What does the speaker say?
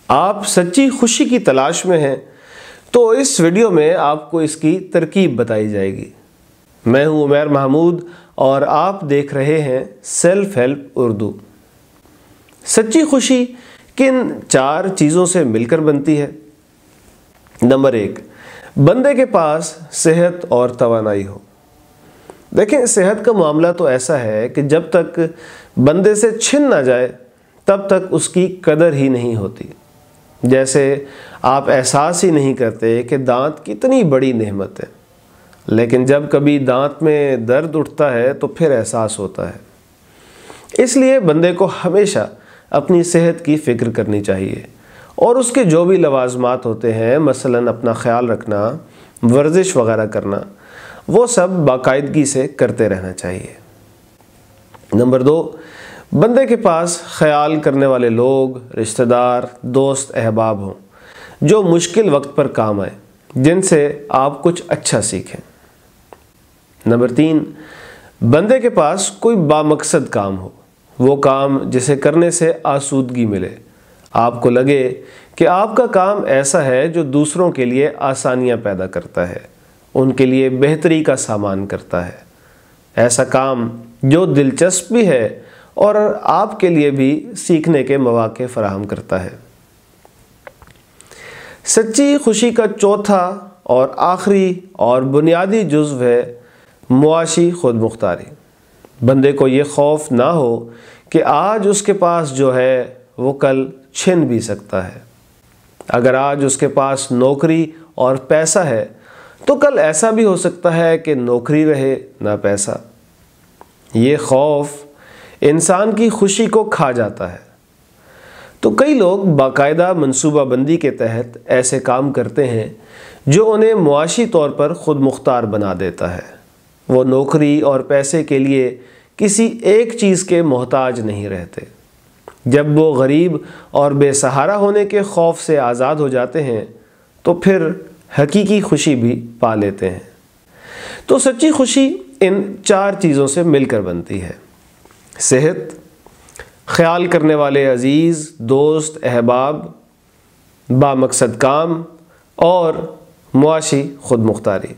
آپ سچی خوشی کی تلاش میں ہیں تو اس ویڈیو میں آپ کو اس کی ترکیب بتائی جائے گی۔ میں ہوں عمیر محمود اور آپ دیکھ رہے ہیں سیلف ہیلپ اردو۔ سچی خوشی کن 4 چیزوں سے مل کر بنتی ہے؟ نمبر 1، بندے کے پاس صحت اور توانائی ہو۔ دیکھیں، صحت کا معاملہ تو ایسا ہے کہ جب تک بندے سے چھن نہ جائے تب تک اس کی قدر ہی نہیں ہوتی۔ جیسے آپ احساس ہی نہیں کرتے کہ دانت کتنی بڑی نعمت ہے، لیکن جب کبھی دانت میں درد اٹھتا ہے تو پھر احساس ہوتا ہے۔ اس لیے بندے کو ہمیشہ اپنی صحت کی فکر کرنی چاہیے اور اس کے جو بھی لوازمات ہوتے ہیں، مثلاً اپنا خیال رکھنا، ورزش وغیرہ کرنا، وہ سب باقاعدگی سے کرتے رہنا چاہیے۔ نمبر 2، بندے کے پاس خیال کرنے والے لوگ، رشتہ دار، دوست، احباب ہوں جو مشکل وقت پر کام آئے، جن سے آپ کچھ اچھا سیکھیں۔ نمبر 3، بندے کے پاس کوئی بامقصد کام ہو، وہ کام جسے کرنے سے آسودگی ملے، آپ کو لگے کہ آپ کا کام ایسا ہے جو دوسروں کے لیے آسانیاں پیدا کرتا ہے، ان کے لیے بہتری کا سامان کرتا ہے، ایسا کام جو دلچسپ بھی ہے اور آپ کے لیے بھی سیکھنے کے مواقع فراہم کرتا ہے۔ سچی خوشی کا چوتھا اور آخری اور بنیادی جزو ہے معاشی خود مختاری۔ بندے کو یہ خوف نہ ہو کہ آج اس کے پاس جو ہے وہ کل چھن بھی سکتا ہے۔ اگر آج اس کے پاس نوکری اور پیسہ ہے تو کل ایسا بھی ہو سکتا ہے کہ نوکری رہے نہ پیسہ۔ یہ خوف انسان کی خوشی کو کھا جاتا ہے۔ تو کئی لوگ باقاعدہ منصوبہ بندی کے تحت ایسے کام کرتے ہیں جو انہیں معاشی طور پر خود مختار بنا دیتا ہے۔ وہ نوکری اور پیسے کے لیے کسی ایک چیز کے محتاج نہیں رہتے۔ جب وہ غریب اور بے سہارا ہونے کے خوف سے آزاد ہو جاتے ہیں تو پھر حقیقی خوشی بھی پا لیتے ہیں۔ تو سچی خوشی ان 4 چیزوں سے مل کر بنتی ہے: صحت، خیال کرنے والے عزیز، دوست، احباب، بامقصد کام اور معاشی خود مختاری۔